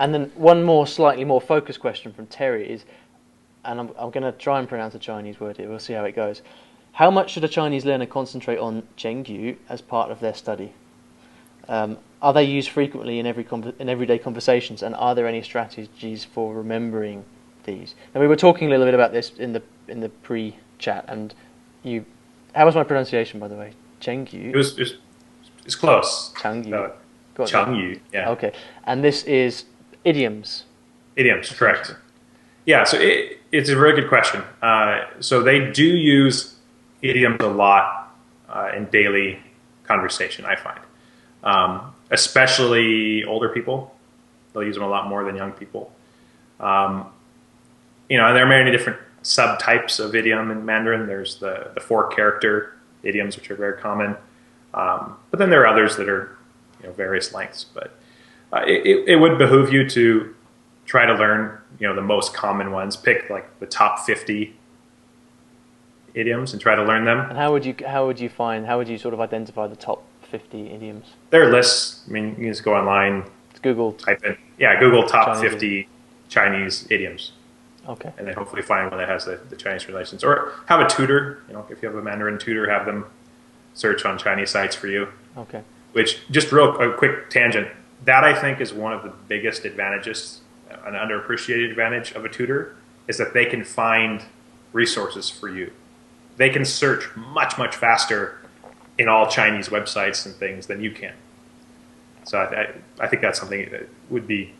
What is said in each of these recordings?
And then one more slightly more focused question from Terry is, and I'm going to try and pronounce a Chinese word here. We'll see how it goes. How much should a Chinese learner concentrate on Zhengyu as part of their study? Are they used frequently in everyday conversations, and are there any strategies for remembering these? And we were talking a little bit about this in the pre-chat, and how was my pronunciation, by the way? Zhengyu. It's close. Changyu. Changyu. Yeah. Okay, and this is idioms. Idioms, correct. Yeah, so it's a very good question. So they do use idioms a lot in daily conversation, I find. Especially older people. They'll use them a lot more than young people. And there are many different subtypes of idiom in Mandarin. There's the 4-character idioms, which are very common. But then there are others that are various lengths. But it would behoove you to try to learn the most common ones. Pick like the top 50 idioms and try to learn them. And how would you sort of identify the top 50 idioms? There are lists. I mean, you can just go online, Google, type in Google top Chinese 50 Chinese idioms. Okay. And then hopefully find one that has the Chinese relations. Or have a tutor. If you have a Mandarin tutor, have them search on Chinese sites for you. Okay. Which, just a quick tangent, that I think is one of the biggest advantages, an underappreciated advantage of a tutor, is that they can find resources for you. They can search much, much faster in all Chinese websites and things than you can. So I think that's something that would be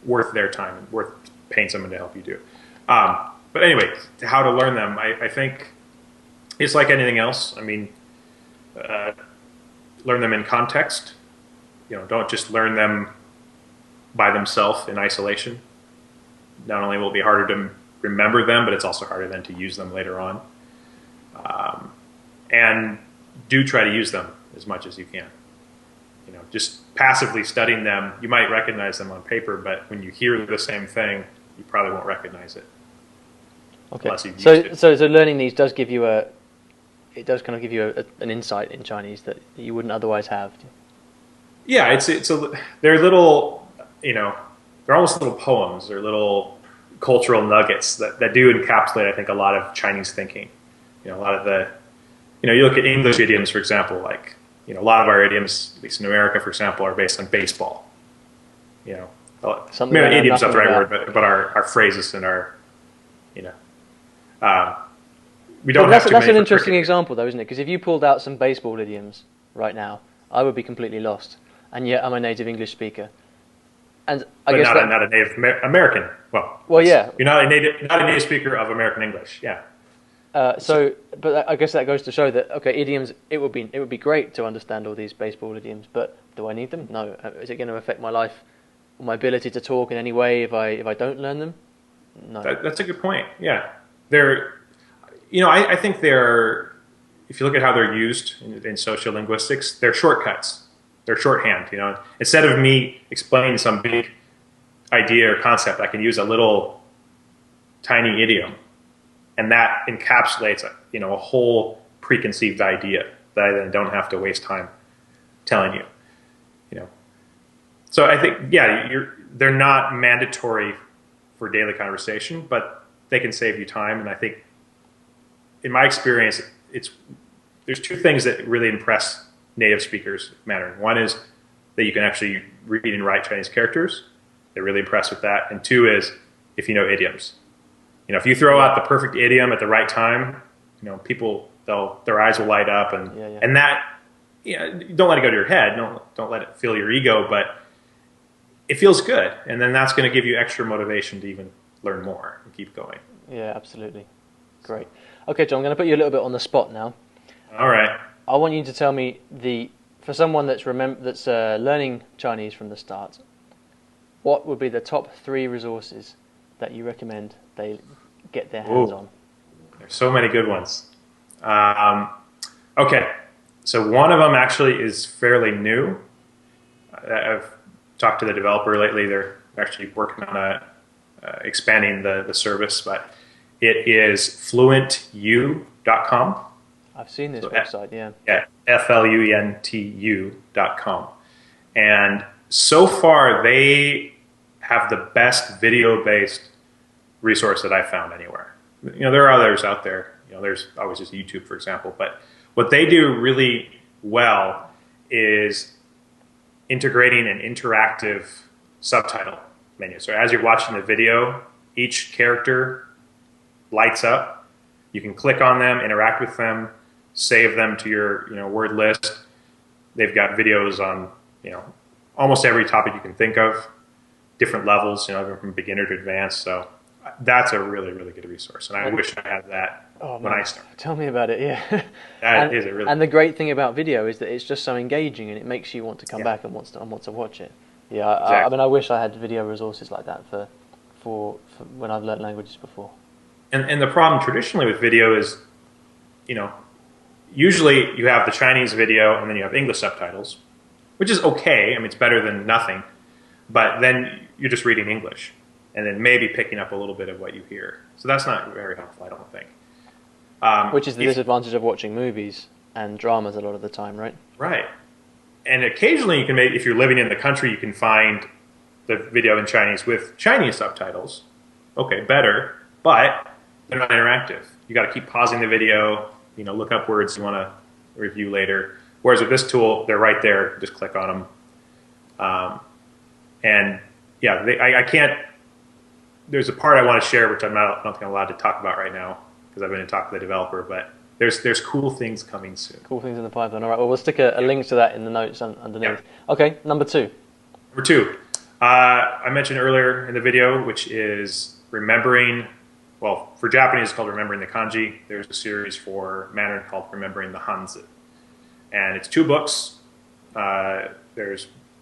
worth their time and worth paying someone to help you do. But anyway, how to learn them, I think it's like anything else. I mean, learn them in context. Don't just learn them by themselves in isolation. Not only will it be harder to remember them, but it's also harder then to use them later on. And do try to use them as much as you can. Just passively studying them, you might recognize them on paper, but when you hear the same thing, you probably won't recognize it. Okay. So learning these does give you an insight in Chinese that you wouldn't otherwise have. Yeah, they're little, they're almost little poems. They're little cultural nuggets that do encapsulate, I think, a lot of Chinese thinking. A lot of the, you look at English idioms, for example, like, a lot of our idioms, at least in America, for example, are based on baseball. Something maybe idiom's not the right word, but our phrases and our, we don't have that's an interesting example, though, isn't it? Because if you pulled out some baseball idioms right now, I would be completely lost. And yet I'm a native English speaker. And I guess not a native American. Well, yeah. You're not a native speaker of American English. Yeah. But I guess that goes to show that idioms. It would be great to understand all these baseball idioms, but do I need them? No. Is it going to affect my life, or my ability to talk in any way if I don't learn them? No. That's a good point. Yeah, I think they're. If you look at how they're used in sociolinguistics, they're shortcuts. They're shorthand. Instead of me explaining some big idea or concept, I can use a little tiny idiom. And that encapsulates a whole preconceived idea that I then don't have to waste time telling you. So I think, they're not mandatory for daily conversation, but they can save you time. And I think, in my experience, there's two things that really impress native speakers of Mandarin. One is that you can actually read and write Chinese characters. They're really impressed with that. And two is if you know idioms. If you throw out the perfect idiom at the right time, people, their eyes will light up, and that, don't let it go to your head. Don't let it fill your ego, but it feels good, and then that's going to give you extra motivation to even learn more and keep going. Yeah, absolutely. Great. Okay, John, I'm going to put you a little bit on the spot now. All right. I want you to tell me for someone that's learning Chinese from the start, what would be the top 3 resources that you recommend they get their hands on? There's so many good ones. Okay, so one of them actually is fairly new. I've talked to the developer lately. They're actually working on expanding the service, but it is fluentu.com. I've seen this website, yeah. Yeah, fluentu.com. And so far they have the best video-based resource that I've found anywhere. There are others out there. There's always just YouTube, for example. But what they do really well is integrating an interactive subtitle menu. So as you're watching the video, each character lights up. You can click on them, interact with them, save them to your word list. They've got videos on almost every topic you can think of, different levels, from beginner to advanced. So that's a really, really good resource, and I wish I had that when I started. Tell me about it, yeah. That is a really. And the great thing about video is that it's just so engaging, and it makes you want to come back and want to watch it. Yeah, exactly. I wish I had video resources like that for when I've learned languages before. And the problem traditionally with video is, usually you have the Chinese video and then you have English subtitles, which is okay. I mean, it's better than nothing. But then you're just reading English and then maybe picking up a little bit of what you hear. So that's not very helpful, I don't think. Which is the disadvantage of watching movies and dramas a lot of the time, right? Right. And occasionally you can if you're living in the country, you can find the video in Chinese with Chinese subtitles. Okay, better, but they're not interactive. You got to keep pausing the video, look up words you want to review later. Whereas with this tool, they're right there. Just click on them. And yeah, I can't. There's a part I want to share, which I don't think I'm allowed to talk about right now because I've been in talk to the developer. But there's cool things coming soon. Cool things in the pipeline. All right. Well, we'll stick a link to that in the notes underneath. Yeah. Okay. Number two. I mentioned earlier in the video, which is remembering. Well, for Japanese, it's called Remembering the Kanji. There's a series for Mandarin called Remembering the Hanzi. And it's 2 books. The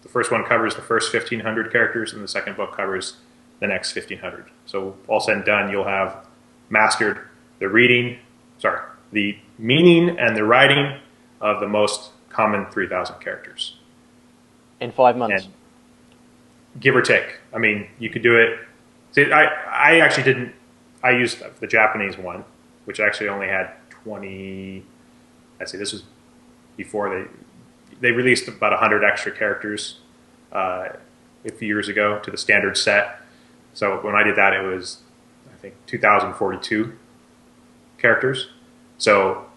first one covers the first 1,500 characters, and the second book covers the next 1,500. So all said and done, you'll have mastered the meaning and the writing of the most common 3,000 characters. In 5 months? And give or take. I mean, you could do it. See, I actually didn't. I used the Japanese one, which actually only had 20. Let's see, this was before they released about 100 extra characters a few years ago to the standard set. So when I did that, it was, I think, 2,042 characters. So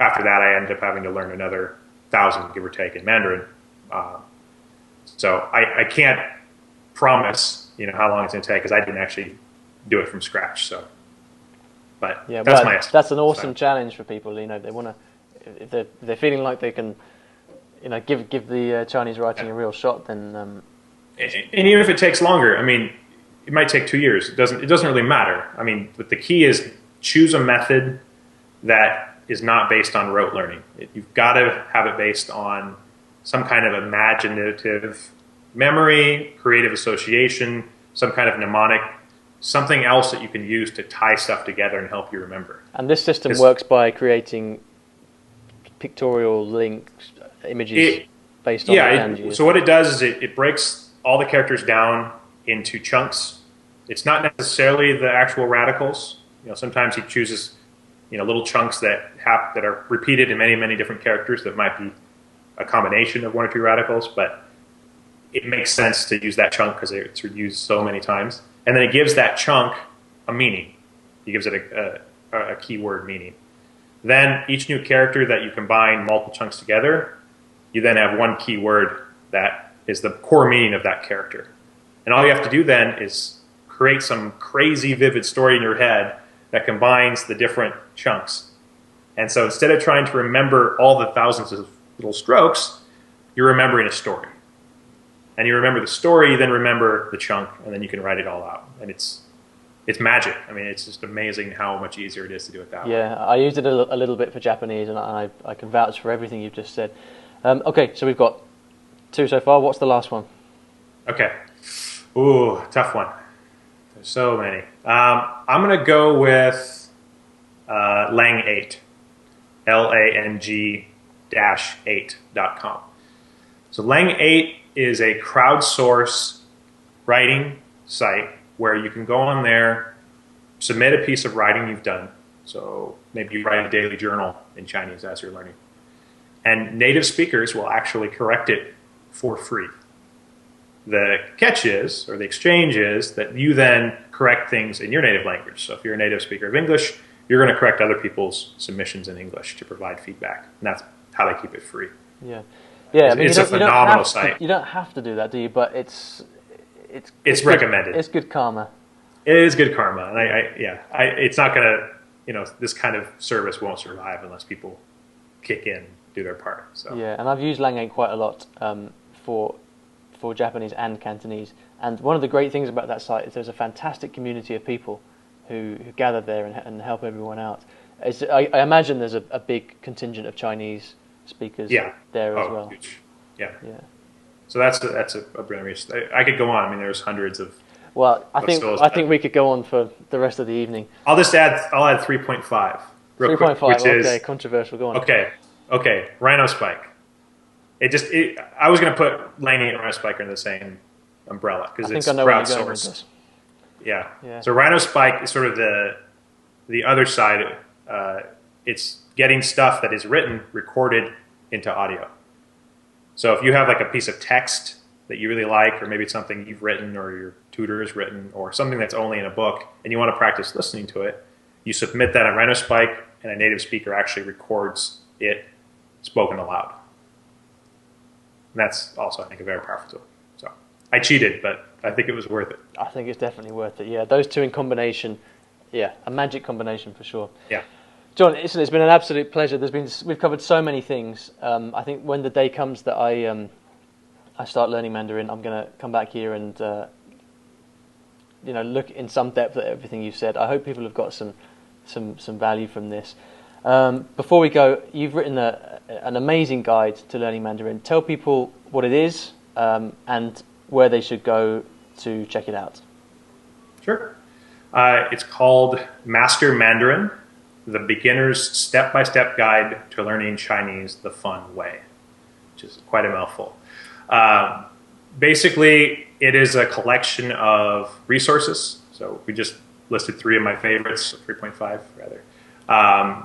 after that, I ended up having to learn another 1,000, give or take, in Mandarin. So I can't promise, how long it's going to take because I didn't actually do it from scratch. So, but yeah, that's my estimate. That's an awesome challenge for people. They want to, if they're feeling like they can, give the Chinese writing a real shot, then. And even if it takes longer, I mean, it might take 2 years. It doesn't really matter. I mean, but the key is choose a method that is not based on rote learning. You've got to have it based on some kind of imaginative memory, creative association, some kind of mnemonic, something else that you can use to tie stuff together and help you remember. And this system works by creating pictorial links, images based on the kanji. So what it does is it breaks all the characters down into chunks. It's not necessarily the actual radicals. Sometimes he chooses little chunks that are repeated in many, many different characters that might be a combination of 1 or 2 radicals, but it makes sense to use that chunk because it's used so many times. And then it gives that chunk a meaning. He gives it a keyword meaning. Then each new character that you combine multiple chunks together, you then have one keyword that is the core meaning of that character. And all you have to do then is create some crazy vivid story in your head that combines the different chunks. And so instead of trying to remember all the thousands of little strokes, you're remembering a story. And you remember the story, you then remember the chunk, and then you can write it all out. And it's magic. I mean, it's just amazing how much easier it is to do it that way. Yeah, I used it a little bit for Japanese, and I can vouch for everything you've just said. Okay, so we've got 2 so far. What's the last one? Okay. Ooh, tough one. There's so many. I'm going to go with Lang 8. LANG-8.com. So Lang 8 is a crowdsource writing site where you can go on there, submit a piece of writing you've done. So maybe you write a daily journal in Chinese as you're learning. And native speakers will actually correct it for free. The catch is, or the exchange is, that you then correct things in your native language. So if you're a native speaker of English, you're going to correct other people's submissions in English to provide feedback. And that's how they keep it free. Yeah. Yeah, I mean, it's a phenomenal site. You don't have to do that, do you? But it's recommended. It's good karma. It is good karma. And it's not going to, this kind of service won't survive unless people kick in, do their part. So. Yeah, and I've used Lang8 quite a lot for Japanese and Cantonese. And one of the great things about that site is there's a fantastic community of people who gather there and help everyone out. I imagine there's a big contingent of Chinese speakers there as well. Huge. Yeah. So that's a brilliant resource. I could go on. I mean, there's hundreds of. Well, I think we could go on for the rest of the evening. I'll add 3.5. 3.5. Okay, controversial. Go on. Okay. Rhino Spike. I was going to put Lang8 and Rhino Spike under the same umbrella because it's crowdsourced. Yeah. So Rhino Spike is sort of the other side. It's getting stuff that is written recorded into audio. So if you have like a piece of text that you really like, or maybe it's something you've written or your tutor has written, or something that's only in a book, and you want to practice listening to it, you submit that on Rhino Spike, and a native speaker actually records it spoken aloud. And that's also, I think, a very powerful tool. So I cheated, but I think it was worth it. I think it's definitely worth it. Yeah, those two in combination, a magic combination for sure. Yeah. John, it's been an absolute pleasure. We've covered so many things. I think when the day comes that I start learning Mandarin, I'm going to come back here and look in some depth at everything you've said. I hope people have got some value from this. Before we go, you've written an amazing guide to learning Mandarin. Tell people what it is and where they should go to check it out. Sure. It's called Master Mandarin, the Beginner's Step-by-Step Guide to Learning Chinese the Fun Way, which is quite a mouthful. Basically, it is a collection of resources. So we just listed 3 of my favorites, 3.5 rather.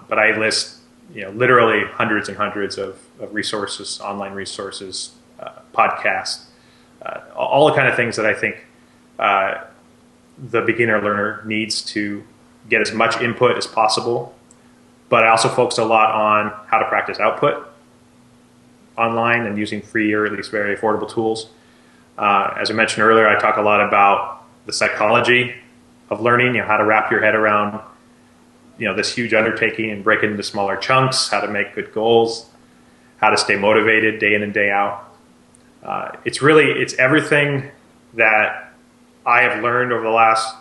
But I list, literally hundreds and hundreds of resources, online resources, podcasts, all the kind of things that I think the beginner learner needs to get as much input as possible. But I also focus a lot on how to practice output online and using free or at least very affordable tools. As I mentioned earlier, I talk a lot about the psychology of learning, how to wrap your head around this huge undertaking and break it into smaller chunks, how to make good goals, how to stay motivated day in and day out. It's everything that I have learned over the last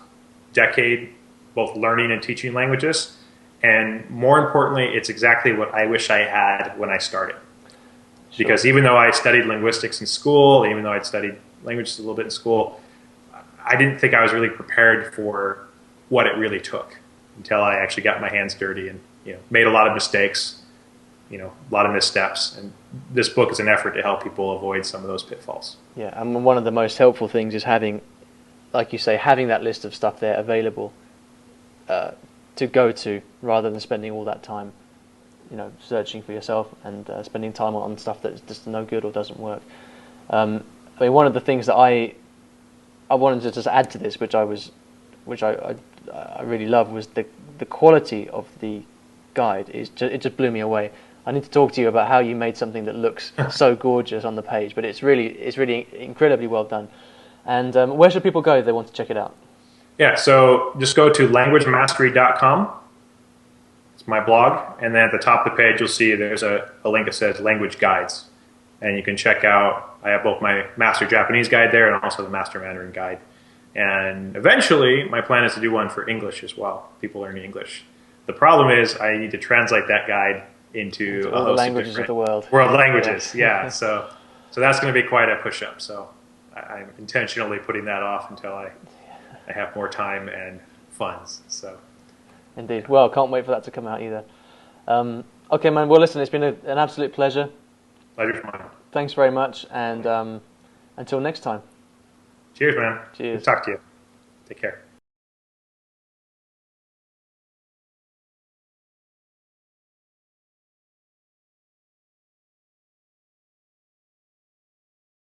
decade, both learning and teaching languages. And more importantly, it's exactly what I wish I had when I started. Sure. Because even though I studied linguistics in school, even though I'd studied languages a little bit in school, I didn't think I was really prepared for what it really took until I actually got my hands dirty and made a lot of mistakes, a lot of missteps. And this book is an effort to help people avoid some of those pitfalls. Yeah, and one of the most helpful things is having, like you say, having that list of stuff there available to go to, rather than spending all that time, searching for yourself and spending time on stuff that's just no good or doesn't work. I mean, one of the things that I wanted to just add to this, which I really love, was the quality of the guide. It just blew me away. I need to talk to you about how you made something that looks so gorgeous on the page, but it's really incredibly well done. And where should people go if they want to check it out? Yeah, so just go to languagemastery.com. It's my blog, and then at the top of the page you'll see there's a link that says Language Guides, and you can check out. I have both my Master Japanese guide there and also the Master Mandarin guide. And eventually, my plan is to do one for English as well, people learning English. The problem is I need to translate that guide into all the languages of the world. World languages, yeah. So that's going to be quite a push-up. So I'm intentionally putting that off until I have more time and funds. So, indeed. Well, can't wait for that to come out either. Okay, man. Well, listen, it's been an absolute pleasure. Pleasure's mine. Thanks very much, and until next time. Cheers, man. Cheers. Good to talk to you. Take care.